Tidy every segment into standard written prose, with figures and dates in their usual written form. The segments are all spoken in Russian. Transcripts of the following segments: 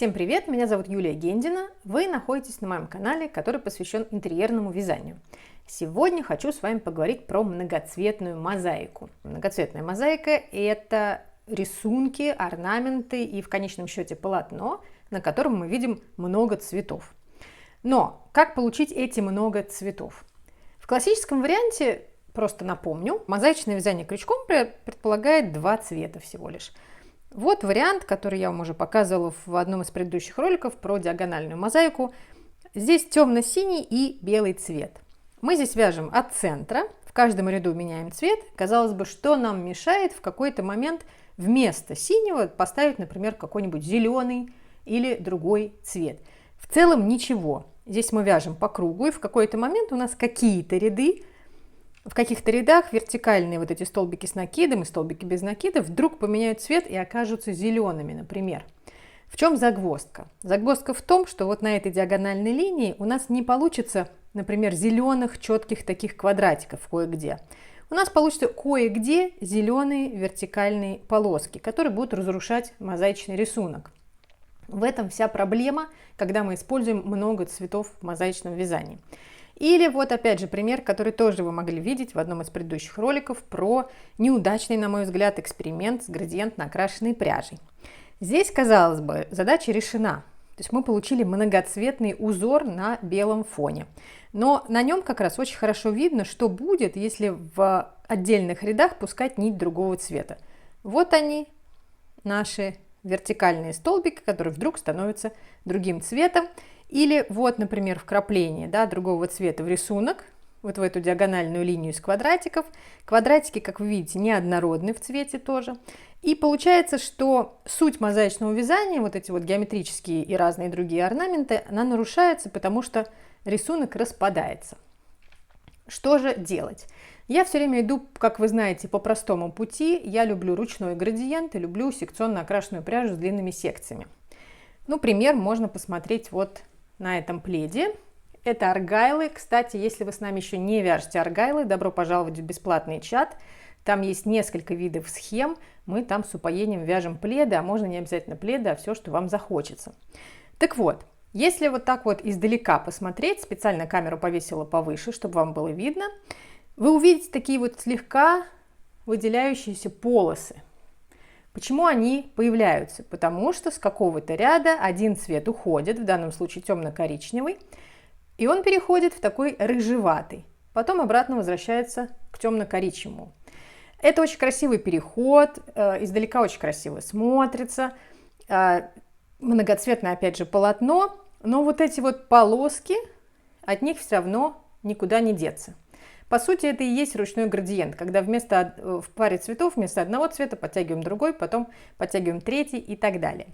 Всем привет, меня зовут Юлия Гендина. Вы находитесь на моем канале, который посвящен интерьерному вязанию. Сегодня хочу с вами поговорить про многоцветную мозаику. Многоцветная мозаика – это рисунки, орнаменты и в конечном счете полотно, на котором мы видим много цветов. Но как получить эти много цветов? В классическом варианте, просто напомню, мозаичное вязание крючком предполагает два цвета всего лишь. Вот вариант, который я вам уже показывала в одном из предыдущих роликов про диагональную мозаику. Здесь темно-синий и белый цвет. Мы здесь вяжем от центра, в каждом ряду меняем цвет. Казалось бы, что нам мешает в какой-то момент вместо синего поставить, например, какой-нибудь зеленый или другой цвет. В целом ничего. Здесь мы вяжем по кругу, и в какой-то момент у нас какие-то ряды, в каких-то рядах вертикальные вот эти столбики с накидом и столбики без накида вдруг поменяют цвет и окажутся зелеными, например. В чем загвоздка? Загвоздка в том, что вот на этой диагональной линии у нас не получится, например, зеленых четких таких квадратиков кое-где. У нас получится кое-где зеленые вертикальные полоски, которые будут разрушать мозаичный рисунок. В этом вся проблема, когда мы используем много цветов в мозаичном вязании. Или вот опять же пример, который тоже вы могли видеть в одном из предыдущих роликов про неудачный, на мой взгляд, эксперимент с градиентно окрашенной пряжей. Здесь, казалось бы, задача решена. То есть мы получили многоцветный узор на белом фоне. Но на нем как раз очень хорошо видно, что будет, если в отдельных рядах пускать нить другого цвета. Вот они, наши вертикальные столбики, которые вдруг становятся другим цветом. Или вот, например, вкрапление другого цвета в рисунок, вот в эту диагональную линию из квадратиков. Квадратики, как вы видите, неоднородны в цвете тоже. И получается, что суть мозаичного вязания, вот эти вот геометрические и разные другие орнаменты, она нарушается, потому что рисунок распадается. Что же делать? Я все время иду, как вы знаете, по простому пути. Я люблю ручной градиент и люблю секционно окрашенную пряжу с длинными секциями. Ну, пример можно посмотреть вот на этом пледе. Это аргайлы. Кстати, если вы с нами еще не вяжете аргайлы, добро пожаловать в бесплатный чат. Там есть несколько видов схем. Мы там с упоением вяжем пледы, а можно не обязательно пледы, а все, что вам захочется. Так вот, если вот так вот издалека посмотреть, специально камеру повесила повыше, чтобы вам было видно, вы увидите такие вот слегка выделяющиеся полосы. Почему они появляются? Потому что с какого-то ряда один цвет уходит, в данном случае темно-коричневый, и он переходит в такой рыжеватый. Потом обратно возвращается к темно-коричневому. Это очень красивый переход, издалека очень красиво смотрится, многоцветное опять же полотно, но вот эти вот полоски, от них все равно никуда не деться. По сути, это и есть ручной градиент, когда в паре цветов вместо одного цвета подтягиваем другой, потом подтягиваем третий и так далее.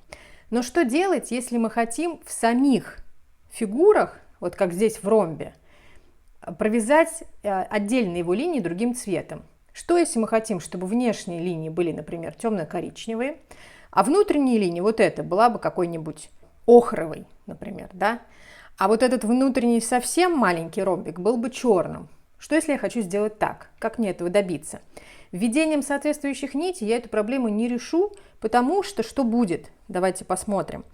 Но что делать, если мы хотим в самих фигурах, вот как здесь в ромбе, провязать отдельные его линии другим цветом? Что если мы хотим, чтобы внешние линии были, например, темно-коричневые, а внутренние линии, вот это, была бы какой-нибудь охровой, например, да? А вот этот внутренний совсем маленький ромбик был бы черным. Что если я хочу сделать так? Как мне этого добиться? Введением соответствующих нитей я эту проблему не решу, потому что что будет? Давайте посмотрим.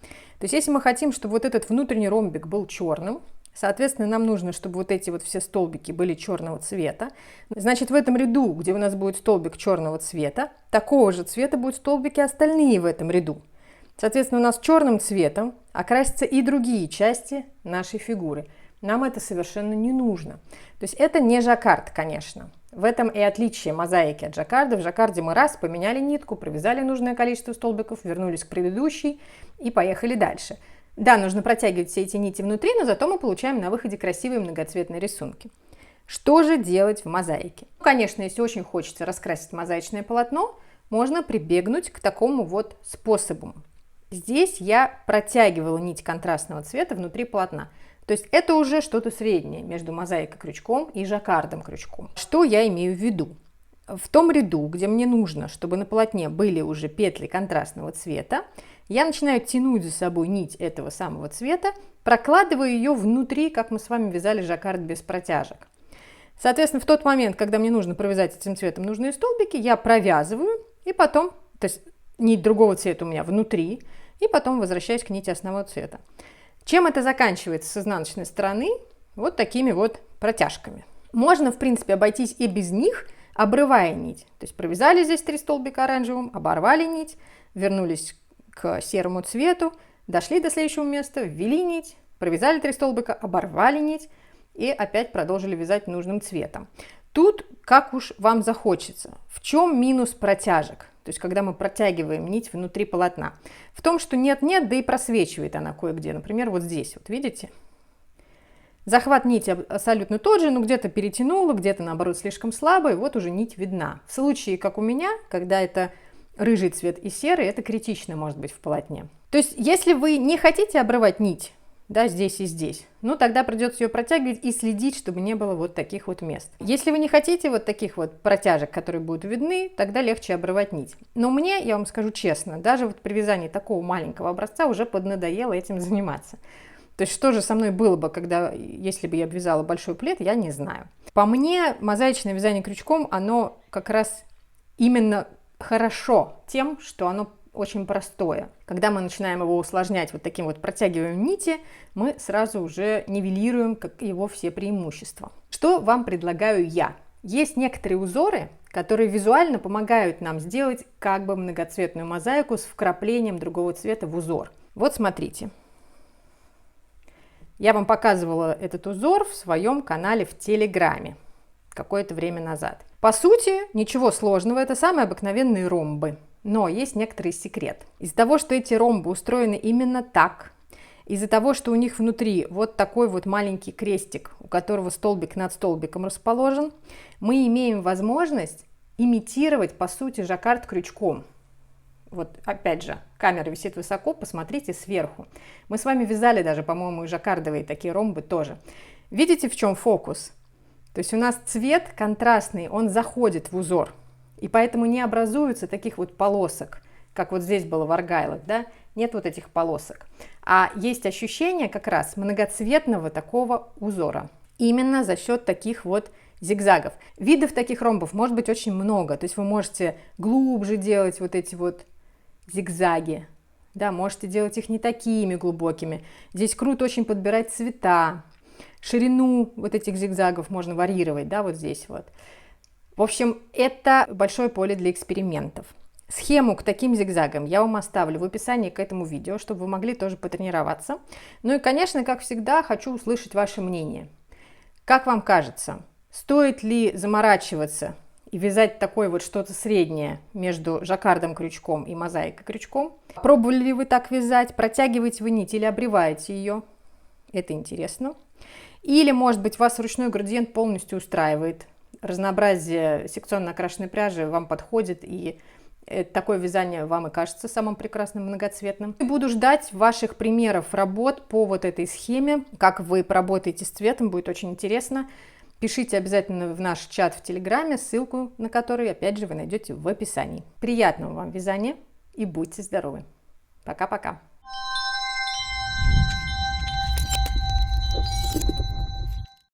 То есть если мы хотим, чтобы вот этот внутренний ромбик был черным, соответственно, нам нужно, чтобы вот эти вот все столбики были черного цвета. Значит, в этом ряду, где у нас будет столбик черного цвета, такого же цвета будут столбики остальные в этом ряду. Соответственно, у нас черным цветом окрасятся и другие части нашей фигуры. Нам это совершенно не нужно. То есть это не жаккард, конечно. В этом и отличие мозаики от жаккарда. В жаккарде мы раз поменяли нитку, провязали нужное количество столбиков, вернулись к предыдущей и поехали дальше. Да, нужно протягивать все эти нити внутри, но зато мы получаем на выходе красивые многоцветные рисунки. Что же делать в мозаике? Конечно, если очень хочется раскрасить мозаичное полотно, можно прибегнуть к такому вот способу. Здесь я протягивала нить контрастного цвета внутри полотна. То есть это уже что-то среднее между мозаикой крючком и жаккардом крючком. Что я имею в виду? В том ряду, где мне нужно, чтобы на полотне были уже петли контрастного цвета, я начинаю тянуть за собой нить этого самого цвета, прокладывая ее внутри, как мы с вами вязали жаккард без протяжек. Соответственно, в тот момент, когда мне нужно провязать этим цветом нужные столбики, я провязываю и потом, то есть нить другого цвета у меня внутри, и потом возвращаюсь к нити основного цвета. Чем это заканчивается с изнаночной стороны? Вот такими вот протяжками. Можно, в принципе, обойтись и без них, обрывая нить. То есть провязали здесь 3 столбика оранжевым, оборвали нить, вернулись к серому цвету, дошли до следующего места, ввели нить, провязали 3 столбика, оборвали нить и опять продолжили вязать нужным цветом. Тут как уж вам захочется. В чем минус протяжек? То есть когда мы протягиваем нить внутри полотна. В том, что нет-нет, да и просвечивает она кое-где. Например, вот здесь, вот видите? Захват нити абсолютно тот же, но где-то перетянула, где-то наоборот слишком слабо, и вот уже нить видна. В случае, как у меня, когда это рыжий цвет и серый, это критично может быть в полотне. То есть, если вы не хотите обрывать нить, да, здесь и здесь, ну тогда придется ее протягивать и следить, чтобы не было вот таких вот мест. Если вы не хотите вот таких вот протяжек, которые будут видны, тогда легче обрывать нить. Но мне, я вам скажу честно, даже вот при вязании такого маленького образца уже поднадоело этим заниматься. То есть что же со мной было бы, если бы я обвязала большой плед, я не знаю. По мне, мозаичное вязание крючком, оно как раз именно хорошо тем, что оно очень простое. Когда мы начинаем его усложнять вот таким вот протягиванием нити, мы сразу уже нивелируем его все преимущества. Что вам предлагаю я? Есть некоторые узоры, которые визуально помогают нам сделать как бы многоцветную мозаику с вкраплением другого цвета в узор. Вот смотрите. Я вам показывала этот узор в своем канале в Телеграме какое-то время назад. По сути, ничего сложного, это самые обыкновенные ромбы. Но есть некоторый секрет. Из-за того, что эти ромбы устроены именно так, из-за того, что у них внутри вот такой вот маленький крестик, у которого столбик над столбиком расположен, мы имеем возможность имитировать, по сути, жаккард крючком. Вот опять же, камера висит высоко, посмотрите сверху. Мы с вами вязали даже, по-моему, и жаккардовые такие ромбы тоже. Видите, в чем фокус? То есть у нас цвет контрастный, он заходит в узор. И поэтому не образуется таких вот полосок, как вот здесь было в аргайлах, да? Нет вот этих полосок. А есть ощущение как раз многоцветного такого узора. Именно за счет таких вот зигзагов. Видов таких ромбов может быть очень много. То есть вы можете глубже делать вот эти вот зигзаги. Да, можете делать их не такими глубокими. Здесь круто очень подбирать цвета. Ширину вот этих зигзагов можно варьировать, да, вот здесь вот. В общем, это большое поле для экспериментов. Схему к таким зигзагам я вам оставлю в описании к этому видео, чтобы вы могли тоже потренироваться. Ну и, конечно, как всегда, хочу услышать ваше мнение. Как вам кажется, стоит ли заморачиваться и вязать такое вот что-то среднее между жаккардом крючком и мозаикой крючком? Пробовали ли вы так вязать? Протягиваете вы нить или обрываете ее? Это интересно. Или, может быть, вас ручной градиент полностью устраивает. Разнообразие секционно окрашенной пряжи вам подходит, и такое вязание вам и кажется самым прекрасным многоцветным. И буду ждать ваших примеров работ по вот этой схеме, как вы поработаете с цветом, будет очень интересно. Пишите обязательно в наш чат в Телеграме, ссылку на который, опять же, вы найдете в описании. Приятного вам вязания и будьте здоровы! Пока-пока!